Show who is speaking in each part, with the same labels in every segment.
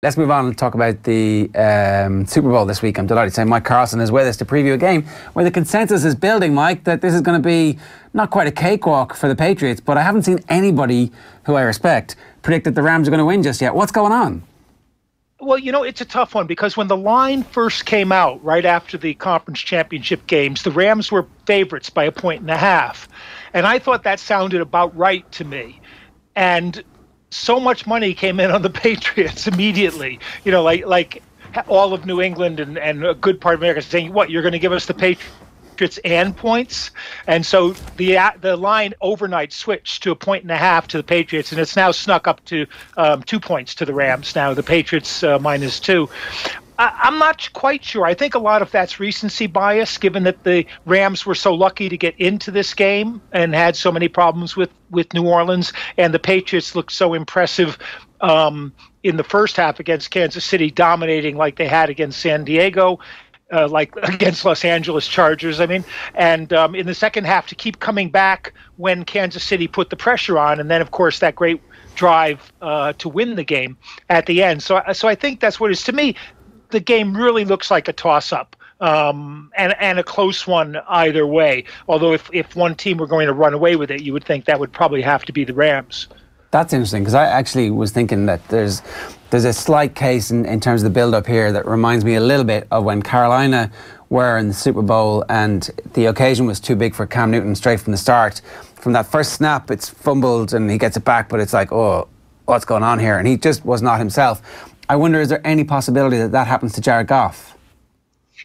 Speaker 1: Let's move on and talk about the Super Bowl this week. I'm delighted to say Mike Carlson is with us to preview a game where the consensus is building, Mike, that this is going to be not quite a cakewalk for the Patriots, but I haven't seen anybody who I respect predict that the Rams are going to win just yet. What's going on?
Speaker 2: Well, it's a tough one because when the line first came out right after the conference championship games, the Rams were favorites by 1.5. And I thought that sounded about right to me. And so much money came in on the Patriots immediately, like all of New England and a good part of America saying, what, you're going to give us the Patriots and points? And so the line overnight switched to 1.5 to the Patriots, and it's now snuck up to 2 points to the Rams. Now the Patriots -2. I'm not quite sure. I think a lot of that's recency bias, given that the Rams were so lucky to get into this game and had so many problems with New Orleans, and the Patriots looked so impressive in the first half against Kansas City, dominating like they had against San Diego, like against Los Angeles Chargers, and in the second half to keep coming back when Kansas City put the pressure on, and then, of course, that great drive to win the game at the end. So I think that's what it is. To me, the game really looks like a toss-up, and a close one either way. Although if one team were going to run away with it, you would think that would probably have to be the Rams.
Speaker 1: That's interesting, because I actually was thinking that there's a slight case in terms of the build-up here that reminds me a little bit of when Carolina were in the Super Bowl and the occasion was too big for Cam Newton straight from the start. From that first snap, it's fumbled and he gets it back, but it's like, oh, what's going on here? And he just was not himself. I wonder, is there any possibility that happens to Jared Goff?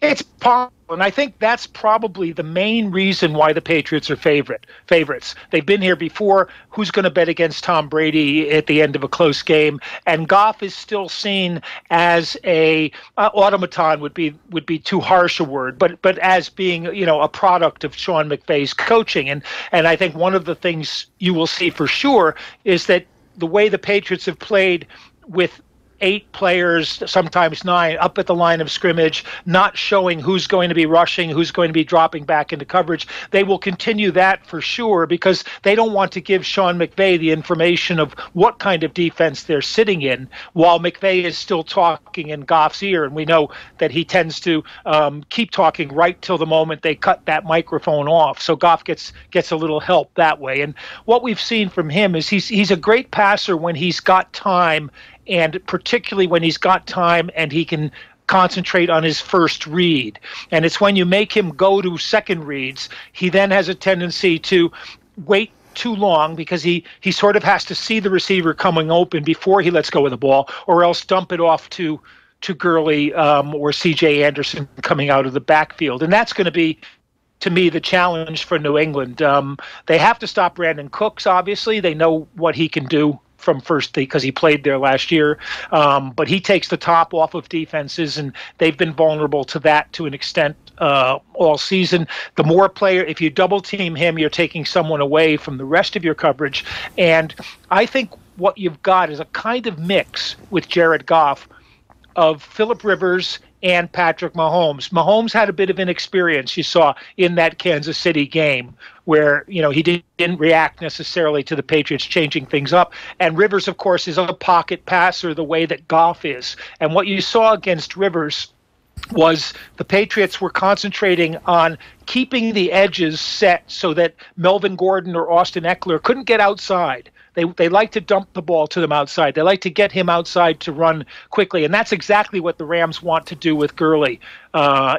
Speaker 2: It's possible, and I think that's probably the main reason why the Patriots are favorites. They've been here before. Who's going to bet against Tom Brady at the end of a close game? And Goff is still seen as a automaton would be too harsh a word, but as being a product of Sean McVay's coaching. And I think one of the things you will see for sure is that the way the Patriots have played with 8 players, sometimes 9, up at the line of scrimmage, not showing who's going to be rushing, who's going to be dropping back into coverage. They will continue that for sure because they don't want to give Sean McVay the information of what kind of defense they're sitting in while McVay is still talking in Goff's ear. And we know that he tends to keep talking right till the moment they cut that microphone off. So Goff gets a little help that way. And what we've seen from him is he's a great passer when he's got time, and particularly when he's got time and he can concentrate on his first read. And it's when you make him go to second reads, he then has a tendency to wait too long because he sort of has to see the receiver coming open before he lets go of the ball, or else dump it off to Gurley or C.J. Anderson coming out of the backfield. And that's going to be, to me, the challenge for New England. They have to stop Brandon Cooks, obviously. They know what he can do from first because he played there last year, but he takes the top off of defenses, and they've been vulnerable to that to an extent all season. The more if you double team him, you're taking someone away from the rest of your coverage, and I think what you've got is a kind of mix with Jared Goff of Philip Rivers and Patrick Mahomes. Mahomes had a bit of inexperience, you saw, in that Kansas City game where, he didn't react necessarily to the Patriots changing things up. And Rivers, of course, is a pocket passer the way that Goff is. And what you saw against Rivers was the Patriots were concentrating on keeping the edges set so that Melvin Gordon or Austin Eckler couldn't get outside. They like to dump the ball to them outside. They like to get him outside to run quickly, and that's exactly what the Rams want to do with Gurley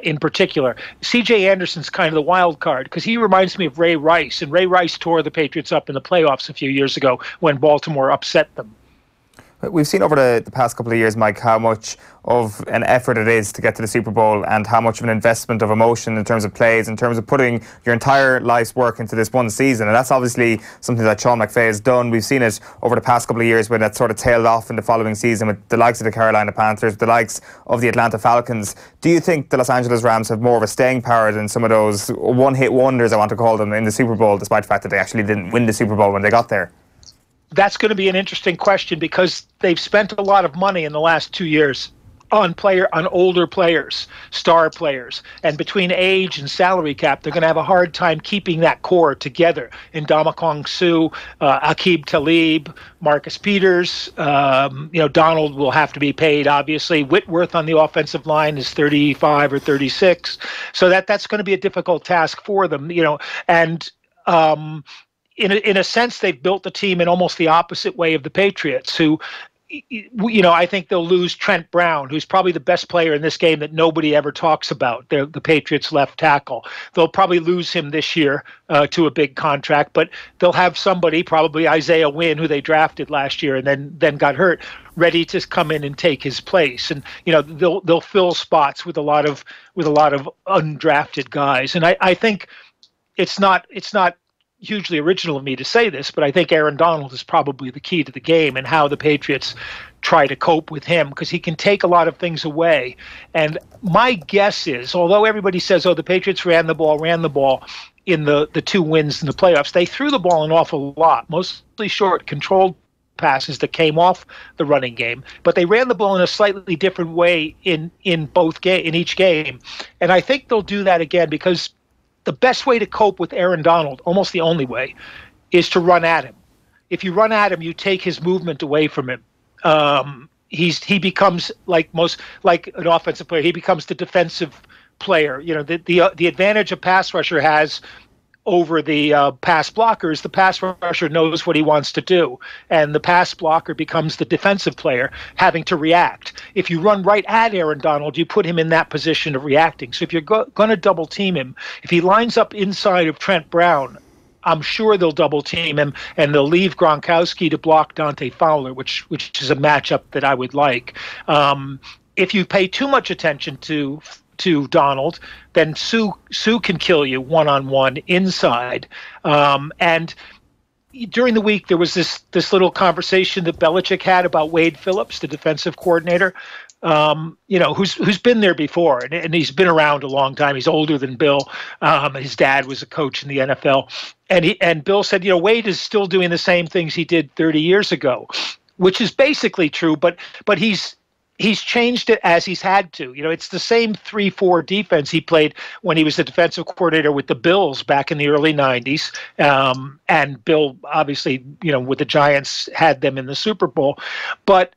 Speaker 2: in particular. C.J. Anderson's kind of the wild card because he reminds me of Ray Rice, and Ray Rice tore the Patriots up in the playoffs a few years ago when Baltimore upset them.
Speaker 3: We've seen over the past couple of years, Mike, how much of an effort it is to get to the Super Bowl and how much of an investment of emotion in terms of plays, in terms of putting your entire life's work into this one season. And that's obviously something that Sean McVay has done. We've seen it over the past couple of years when it sort of tailed off in the following season with the likes of the Carolina Panthers, the likes of the Atlanta Falcons. Do you think the Los Angeles Rams have more of a staying power than some of those one-hit wonders, I want to call them, in the Super Bowl, despite the fact that they actually didn't win the Super Bowl when they got there? That's
Speaker 2: going to be an interesting question because they've spent a lot of money in the last 2 years on older players, star players, and between age and salary cap, they're going to have a hard time keeping that core together. In Ndamukong Suh, Aqib Talib, Marcus Peters, Donald will have to be paid. Obviously, Whitworth on the offensive line is 35 or 36, so that's going to be a difficult task for them. And in a sense, they've built the team in almost the opposite way of the Patriots, who, I think they'll lose Trent Brown, who's probably the best player in this game that nobody ever talks about. The Patriots left tackle. They'll probably lose him this year to a big contract, but they'll have somebody, probably Isaiah Wynn, who they drafted last year and then got hurt, ready to come in and take his place. And they'll fill spots with a lot of undrafted guys. And I think it's not hugely original of me to say this, but I think Aaron Donald is probably the key to the game and how the Patriots try to cope with him, because he can take a lot of things away. And my guess is, although everybody says, the Patriots ran the ball in the 2 wins in the playoffs, they threw the ball an awful lot, mostly short, controlled passes that came off the running game, but they ran the ball in a slightly different way in each game. And I think they'll do that again, because the best way to cope with Aaron Donald, almost the only way, is to run at him. If you run at him, you take his movement away from him. He becomes like an offensive player. He becomes the defensive player. The advantage a pass rusher has over the pass blocker is the pass rusher knows what he wants to do, and the pass blocker becomes the defensive player having to react. If you run right at Aaron Donald, you put him in that position of reacting. So if you're going to double team him, if he lines up inside of Trent Brown, I'm sure they'll double team him, and they'll leave Gronkowski to block Dante Fowler, which is a matchup that I would like. If you pay too much attention to Donald, then Suh can kill you one-on-one inside. And during the week, there was this little conversation that Belichick had about Wade Phillips, the defensive coordinator, who's been there before, and he's been around a long time. He's older than Bill. His dad was a coach in the NFL. And Bill said, Wade is still doing the same things he did 30 years ago, which is basically true, but he's changed it as he's had to. It's the same 3-4 defense he played when he was the defensive coordinator with the Bills back in the early 90s. And Bill, obviously, with the Giants, had them in the Super Bowl. But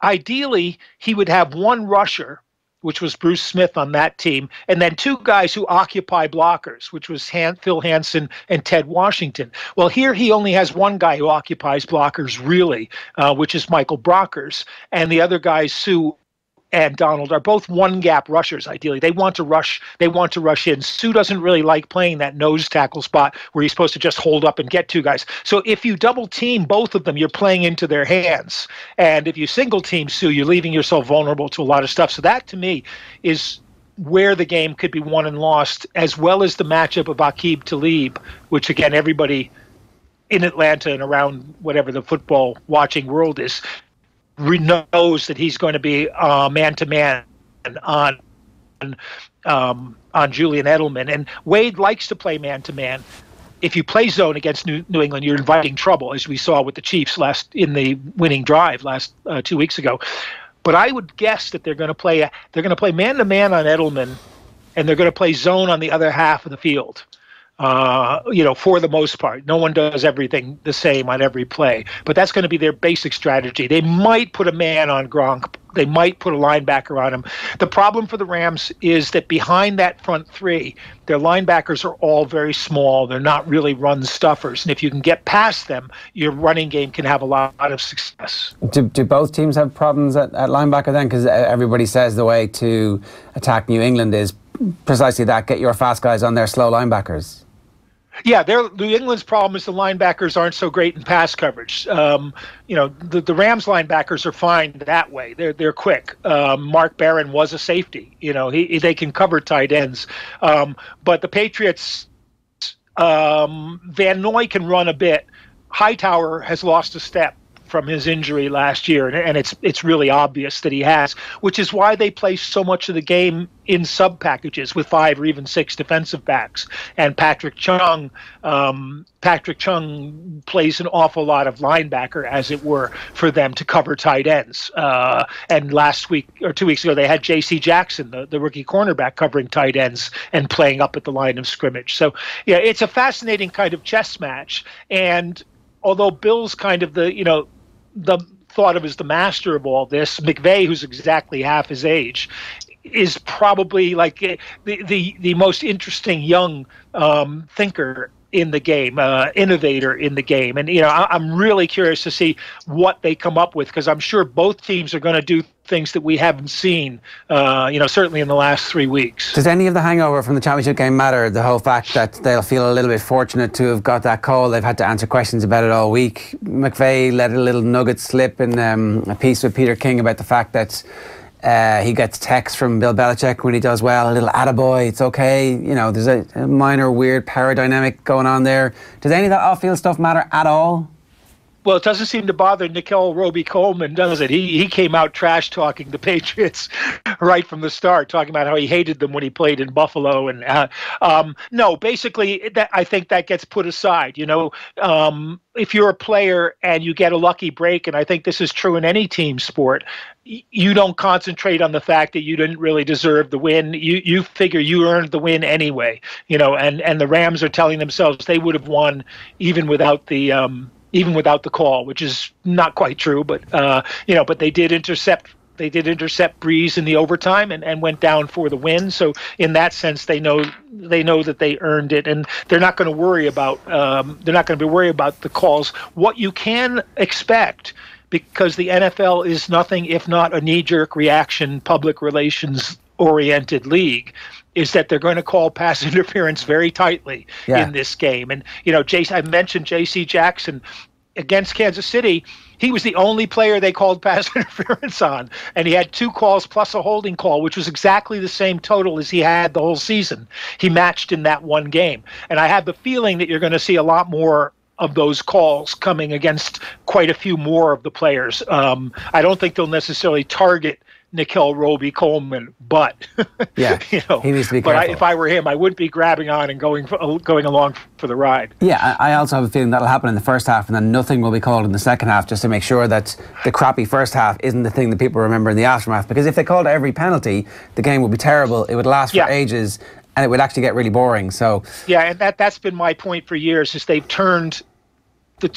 Speaker 2: ideally, he would have one rusher, which was Bruce Smith on that team, and then 2 guys who occupy blockers, which was Phil Hansen and Ted Washington. Well, here he only has one guy who occupies blockers, really, which is Michael Brockers, and the other guys, Suh and Donald, are both one-gap rushers. Ideally, they want to rush in. Suh doesn't really like playing that nose tackle spot where he's supposed to just hold up and get 2 guys. So if you double team both of them, you're playing into their hands. And if you single team Suh, you're leaving yourself vulnerable to a lot of stuff. So that, to me, is where the game could be won and lost, as well as the matchup of Aqib Talib, which, again, everybody in Atlanta and around whatever the football watching world is knows that he's going to be man-to-man on Julian Edelman. And Wade likes to play man-to-man. If you play zone against New England, you're inviting trouble, as we saw with the Chiefs in the winning drive 2 weeks ago. But I would guess that they're going to play man-to-man on Edelman, and they're going to play zone on the other half of the field. For the most part. No one does everything the same on every play, but that's going to be their basic strategy. They might put a man on Gronk. They might put a linebacker on him. The problem for the Rams is that behind that front 3, their linebackers are all very small. They're not really run stuffers. And if you can get past them, your running game can have a lot of success.
Speaker 1: Do both teams have problems at linebacker then? Because everybody says the way to attack New England is precisely that, get your fast guys on their slow linebackers.
Speaker 2: Yeah, New England's problem is the linebackers aren't so great in pass coverage. The Rams linebackers are fine that way. They're quick. Mark Barron was a safety. They can cover tight ends. But the Patriots, Van Noy can run a bit. Hightower has lost a step from his injury last year, and it's really obvious that he has, which is why they play so much of the game in sub packages with 5 or even 6 defensive backs. And Patrick Chung plays an awful lot of linebacker, as it were, for them to cover tight ends. And last week or 2 weeks ago, they had J.C. Jackson, the rookie cornerback, covering tight ends and playing up at the line of scrimmage. So, yeah, it's a fascinating kind of chess match. And although Bill's kind of the thought of as the master of all this, McVay, who's exactly half his age, is probably like the most interesting young thinker in the game, innovator in the game. And, I'm really curious to see what they come up with, because I'm sure both teams are going to do things that we haven't seen, certainly in the last 3 weeks.
Speaker 1: Does any of the hangover from the championship game matter? The whole fact that they'll feel a little bit fortunate to have got that call. They've had to answer questions about it all week. McVay let a little nugget slip in a piece with Peter King about the fact that he gets texts from Bill Belichick when he does well, a little attaboy, it's okay. There's a minor weird power dynamic going on there. Does any of that off-field stuff matter at all?
Speaker 2: Well, it doesn't seem to bother Nickel Roby-Coleman, does it? He came out trash-talking the Patriots right from the start, talking about how he hated them when he played in Buffalo. And no, basically, I think that gets put aside. If you're a player and you get a lucky break, and I think this is true in any team sport, you don't concentrate on the fact that you didn't really deserve the win. You figure you earned the win anyway. And the Rams are telling themselves they would have won even without the call, which is not quite true, but but they did intercept Breeze in the overtime and went down for the win. So in that sense, they know that they earned it, and they're not going to worry about the calls. What you can expect, because the NFL is nothing if not a knee-jerk reaction, public relations oriented league, is that they're going to call pass interference very tightly in this game. And, I mentioned J.C. Jackson against Kansas City. He was the only player they called pass interference on, and he had 2 calls plus a holding call, which was exactly the same total as he had the whole season. He matched in that one game. And I have the feeling that you're going to see a lot more of those calls coming against quite a few more of the players. I don't think they'll necessarily target Nickel Roby-Coleman, but
Speaker 1: he needs to be careful.
Speaker 2: But if I were him, I would be grabbing on and going along for the ride.
Speaker 1: Yeah, I also have a feeling that'll happen in the first half, and then nothing will be called in the second half, just to make sure that the crappy first half isn't the thing that people remember in the aftermath. Because if they called every penalty, the game would be terrible. It would last for ages, and it would actually get really boring. So
Speaker 2: and that's been my point for years, is they've turned the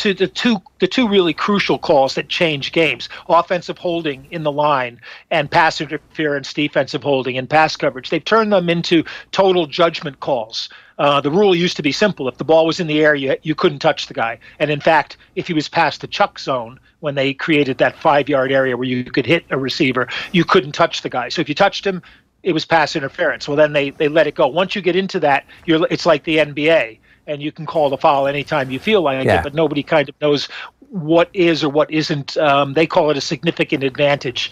Speaker 2: two really crucial calls that change games: offensive holding in the line and pass interference, defensive holding and pass coverage. They've turned them into total judgment calls. The rule used to be simple: if the ball was in the air, you couldn't touch the guy. And in fact, if he was past the chuck zone, when they created that 5-yard area where you could hit a receiver, you couldn't touch the guy. So if you touched him, it was pass interference. Well, then they let it go. Once you get into that, it's like the NBA. And you can call the foul anytime you feel like it, but nobody kind of knows what is or what isn't. They call it a significant advantage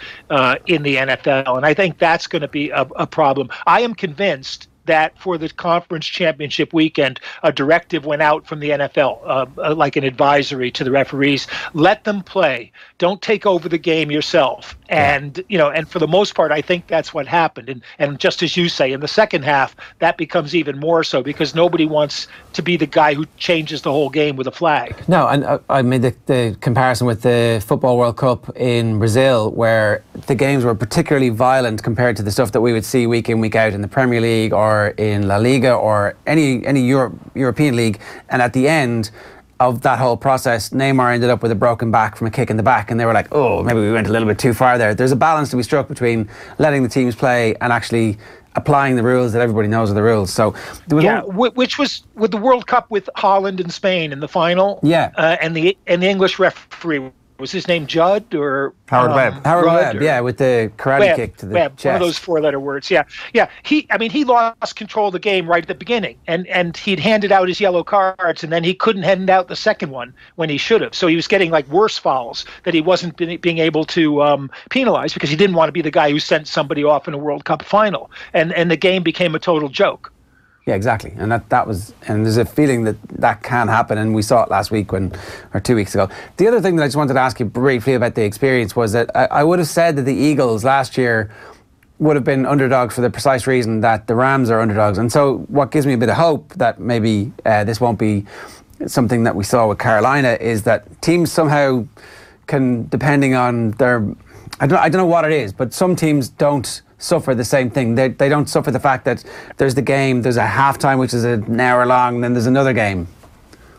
Speaker 2: in the NFL, and I think that's going to be a problem. I am convinced that for the conference championship weekend, a directive went out from the NFL, like an advisory to the referees: let them play. Don't take over the game yourself. And and for the most part, I think that's what happened. And just as you say, in the second half, that becomes even more so, because nobody wants to be the guy who changes the whole game with a flag.
Speaker 1: No, and I made the comparison with the Football World Cup in Brazil, where the games were particularly violent compared to the stuff that we would see week in, week out in the Premier League or in La Liga or any European league. And at the end of that whole process, Neymar ended up with a broken back from a kick in the back, and they were like, oh, maybe we went a little bit too far there. There's a balance to be struck between letting the teams play and actually applying the rules that everybody knows are the rules. So
Speaker 2: which was with the World Cup with Holland and Spain in the final. And the English referee, was his name Judd or
Speaker 3: Howard Webb?
Speaker 1: Howard Webb, with the karate kick to the chest.
Speaker 2: One of those 4-letter words. Yeah. He lost control of the game right at the beginning, and he'd handed out his yellow cards, and then he couldn't hand out the second one when he should have. So he was getting like worse fouls that he wasn't being able to penalize, because he didn't want to be the guy who sent somebody off in a World Cup final, and the game became a total joke.
Speaker 1: Yeah, exactly. And and there's a feeling that can happen, and we saw it last week or 2 weeks ago. The other thing that I just wanted to ask you briefly about the experience was that I would have said that the Eagles last year would have been underdogs for the precise reason that the Rams are underdogs. And so what gives me a bit of hope that maybe this won't be something that we saw with Carolina is that teams somehow can, depending on their, I don't know what it is, but some teams don't suffer the same thing. They don't suffer the fact that there's the game, there's a halftime which is an hour long, and then there's another game.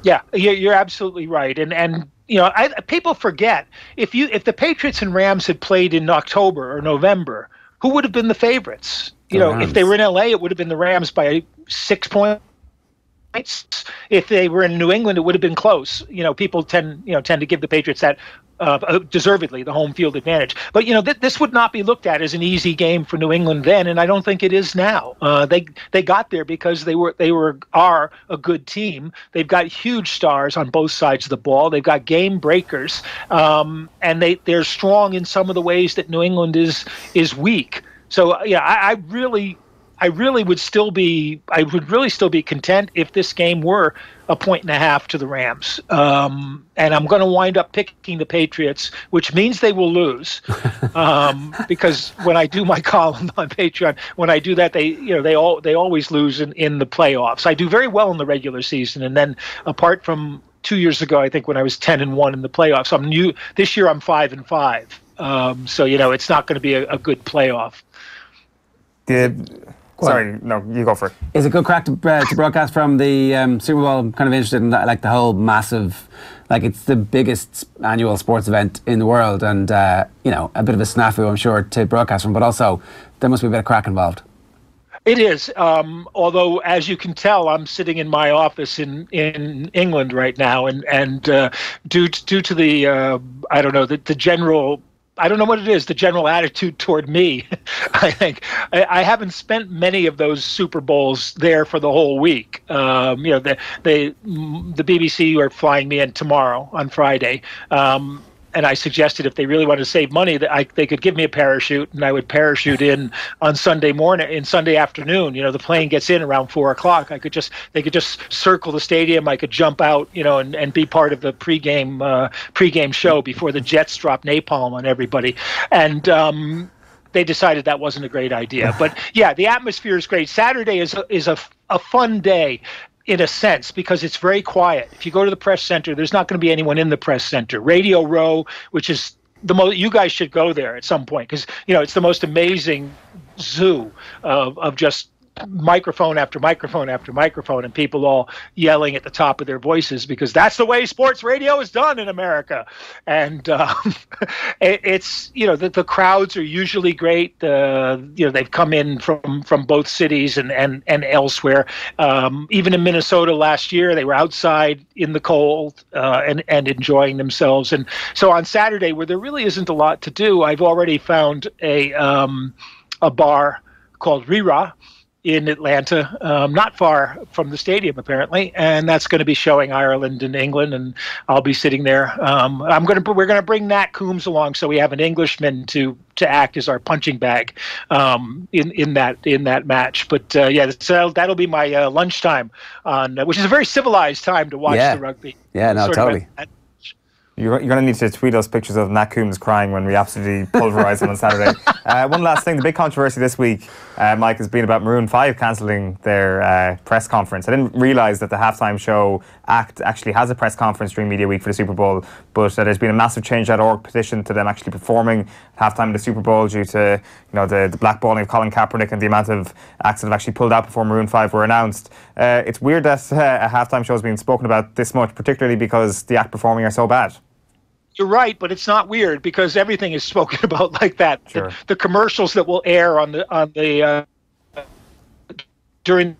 Speaker 2: Yeah, you're absolutely right. And you know, people forget if the Patriots and Rams had played in October or November, who would have been the favorites? You know, if they were in LA, it would have been the Rams by 6 points. If they were in New England, it would have been close. You know, people tend to give the Patriots that deservedly the home field advantage. But you know, this would not be looked at as an easy game for New England then, and I don't think it is now. They got there because they are a good team. They've got huge stars on both sides of the ball. They've got game breakers, and they're strong in some of the ways that New England is weak. So yeah, I would really still be content if this game were 1.5 points to the Rams. And I'm going to wind up picking the Patriots, which means they will lose. Because when I do my column on Patreon, when I do that, they always lose in the playoffs. I do very well in the regular season, and then apart from 2 years ago, I think when I was 10-1 in the playoffs, this year I'm 5-5. So you know, it's not going to be a good playoff.
Speaker 3: Sorry, no, you go for it.
Speaker 1: Is it good crack to broadcast from the Super Bowl? I'm kind of interested in that, like the whole massive, like it's the biggest annual sports event in the world, and you know, a bit of a snafu, I'm sure, to broadcast from, but also there must be a bit of crack involved.
Speaker 2: It is, although as you can tell, I'm sitting in my office in England right now, and due to the I don't know, the general. I don't know what it is, the general attitude toward me. I think I haven't spent many of those Super Bowls there for the whole week. You know, the BBC are flying me in tomorrow on Friday. And I suggested if they really wanted to save money, that they could give me a parachute, and I would parachute in on Sunday afternoon. You know, the plane gets in around 4:00. They could just circle the stadium. I could jump out, you know, and be part of the pregame show before the Jets drop napalm on everybody. And they decided that wasn't a great idea. But yeah, the atmosphere is great. Saturday is a fun day, in a sense, because it's very quiet. If you go to the press center, there's not going to be anyone in the press center. Radio Row, which is you guys should go there at some point, because you know, it's the most amazing zoo of just microphone after microphone after microphone, and people all yelling at the top of their voices, because that's the way sports radio is done in America. And it's, you know, the crowds are usually great. You know, they've come in from both cities and elsewhere. Even in Minnesota last year, they were outside in the cold and enjoying themselves. And so on Saturday, where there really isn't a lot to do, I've already found a bar called Rira in Atlanta, not far from the stadium apparently, and that's going to be showing Ireland and England, and I'll be sitting there. We're going to bring Nat Coombs along, so we have an Englishman to act as our punching bag in that match. But yeah, so that'll be my lunchtime which is a very civilized time to watch the rugby.
Speaker 1: Yeah, no, totally.
Speaker 3: You're going to need to tweet us pictures of Nat Coombs crying when we absolutely pulverise him on Saturday. One last thing, the big controversy this week, Mike, has been about Maroon 5 cancelling their press conference. I didn't realise that the halftime show act actually has a press conference during Media Week for the Super Bowl, but there's been a massive change.org petition to them actually performing halftime in the Super Bowl due to, you know, the blackballing of Colin Kaepernick and the amount of acts that have actually pulled out before Maroon 5 were announced. It's weird that a halftime show has been spoken about this much, particularly because the act performing are so bad.
Speaker 2: You're right, but it's not weird because everything is spoken about like that.
Speaker 3: Sure.
Speaker 2: The commercials that will air on the during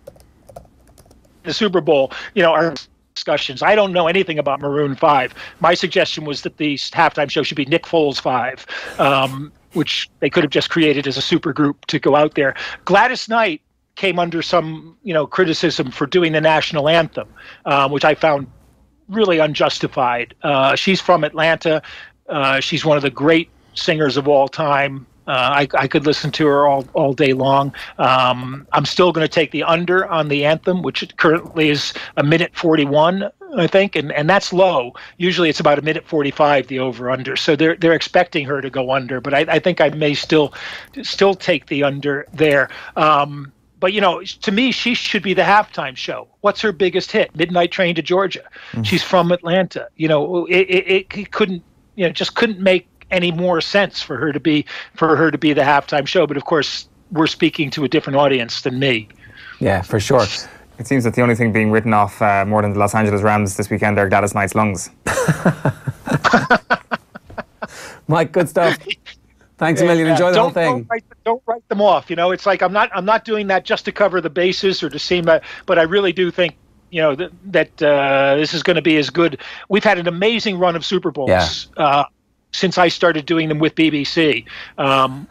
Speaker 2: the Super Bowl, you know, are discussions. I don't know anything about Maroon 5. My suggestion was that the halftime show should be Nick Foles 5, which they could have just created as a super group to go out there. Gladys Knight came under some, you know, criticism for doing the national anthem, which I found really unjustified. She's from Atlanta. She's one of the great singers of all time. I could listen to her all day long. I'm still going to take the under on the anthem, which currently is a minute 41, I think, and that's low. Usually it's about a minute 45, the over under. So they're expecting her to go under, but I think I may still take the under there. But, to me, she should be the halftime show. What's her biggest hit? Midnight Train to Georgia. She's from Atlanta. It couldn't, just couldn't make any more sense for her to be the halftime show. But of course, we're speaking to a different audience than me.
Speaker 1: Yeah, for sure.
Speaker 3: It seems that the only thing being written off more than the Los Angeles Rams this weekend are Gladys Knight's lungs.
Speaker 1: Mike, good stuff. Thanks a million. Enjoy the whole thing.
Speaker 2: Don't write them off. It's like I'm not doing that just to cover the bases or to seem, but I really do think that this is going to be as good. We've had an amazing run of Super Bowls since I started doing them with BBC,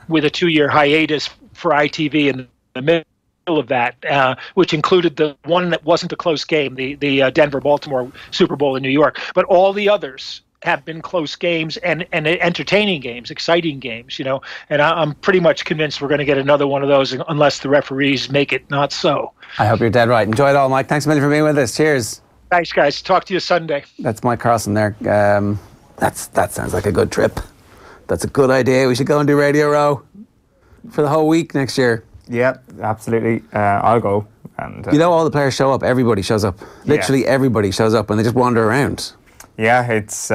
Speaker 2: with a 2-year hiatus for ITV in the middle of that, which included the one that wasn't a close game, the Denver-Baltimore Super Bowl in New York, but all the others have been close games and entertaining games, exciting games, and I'm pretty much convinced we're going to get another one of those unless the referees make it not so.
Speaker 1: I hope you're dead right. Enjoy it all, Mike. Thanks a million for being with us. Cheers.
Speaker 2: Thanks, guys. Talk to you Sunday.
Speaker 1: That's Mike Carlson there. That sounds like a good trip. That's a good idea. We should go and do Radio Row for the whole week next year.
Speaker 3: Yeah, absolutely. I'll go. And
Speaker 1: all the players show up. Everybody shows up. Literally everybody shows up and they just wander around.
Speaker 3: Yeah, it's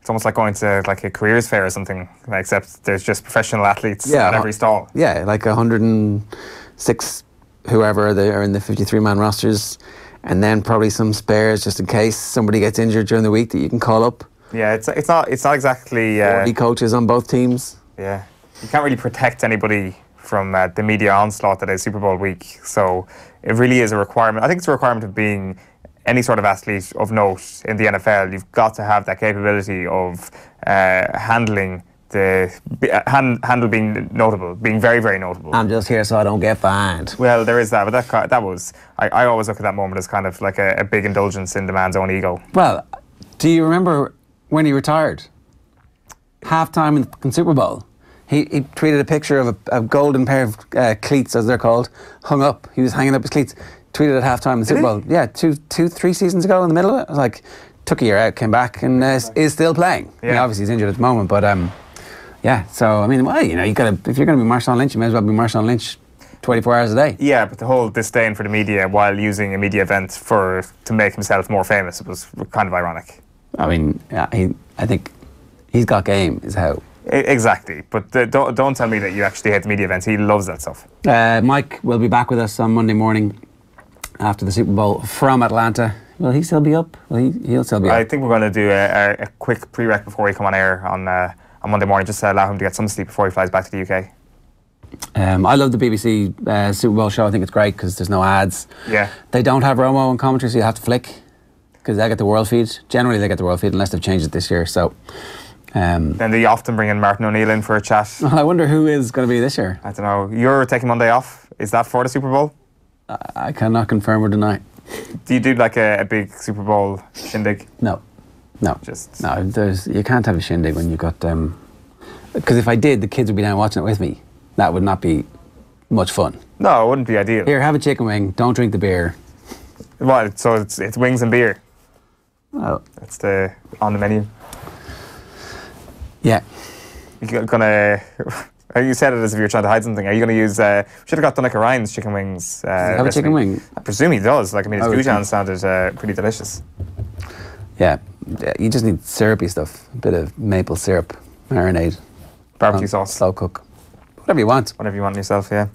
Speaker 3: almost like going to like a careers fair or something, except there's just professional athletes at every stall.
Speaker 1: Yeah, like 106 whoever they are in the 53-man rosters, and then probably some spares just in case somebody gets injured during the week that you can call up.
Speaker 3: Yeah, it's not exactly
Speaker 1: 40 coaches on both teams.
Speaker 3: Yeah, you can't really protect anybody from the media onslaught that is Super Bowl week. So it really is a requirement. I think it's a requirement of being any sort of athlete of note in the NFL. You've got to have that capability of handling handle being notable, being very, very notable.
Speaker 1: I'm just here so I don't get fined.
Speaker 3: Well, there is that, but that was I always look at that moment as kind of like a big indulgence in the man's own ego.
Speaker 1: Well, do you remember when he retired? Halftime in the Super Bowl. He tweeted a picture of a golden pair of cleats, as they're called, hung up. He was hanging up his cleats. Tweeted at halftime in the Super Bowl. Yeah, 3 seasons ago in the middle of it. I was like, took a year out, came back, and is still playing. Yeah. I mean, obviously he's injured at the moment, but yeah. So I mean, well, if you're going to be Marshawn Lynch, you may as well be Marshawn Lynch 24 hours a day.
Speaker 3: Yeah, but the whole disdain for the media while using a media event to make himself more famous was kind of ironic.
Speaker 1: I mean, I think he's got game, is how.
Speaker 3: Exactly, but don't tell me that you actually hate the media events. He loves that stuff.
Speaker 1: Mike will be back with us on Monday morning after the Super Bowl from Atlanta. Will he still be up? He'll still be up.
Speaker 3: I think we're going to do a quick pre-rec before we come on air on Monday morning, just to allow him to get some sleep before he flies back to the UK.
Speaker 1: I love the BBC Super Bowl show. I think it's great because there's no ads.
Speaker 3: Yeah.
Speaker 1: They don't have Romo on commentary, so you have to flick because they get the world feed. Generally, they get the world feed unless they've changed it this year. So.
Speaker 3: Then they often bring in Martin O'Neill in for a chat.
Speaker 1: Well, I wonder who is going to be this year.
Speaker 3: I don't know. You're taking Monday off. Is that for the Super Bowl?
Speaker 1: I cannot confirm or deny.
Speaker 3: Do you do like a big Super Bowl shindig?
Speaker 1: No. You can't have a shindig when you've got because if I did, the kids would be down watching it with me. That would not be much fun.
Speaker 3: No, it wouldn't be ideal.
Speaker 1: Here, have a chicken wing. Don't drink the beer.
Speaker 3: Well, so it's wings and beer.
Speaker 1: Well,
Speaker 3: that's on the menu.
Speaker 1: Yeah.
Speaker 3: You're gonna. You said it as if you were trying to hide something. Are you going to use? Should have got Donica Ryan's chicken wings.
Speaker 1: Does he have a chicken wing?
Speaker 3: I presume he does. Like, I mean, his goujons sounded pretty delicious.
Speaker 1: Yeah, you just need syrupy stuff. A bit of maple syrup, marinade,
Speaker 3: barbecue sauce,
Speaker 1: slow cook, whatever you want.
Speaker 3: Whatever you want yourself. Yeah.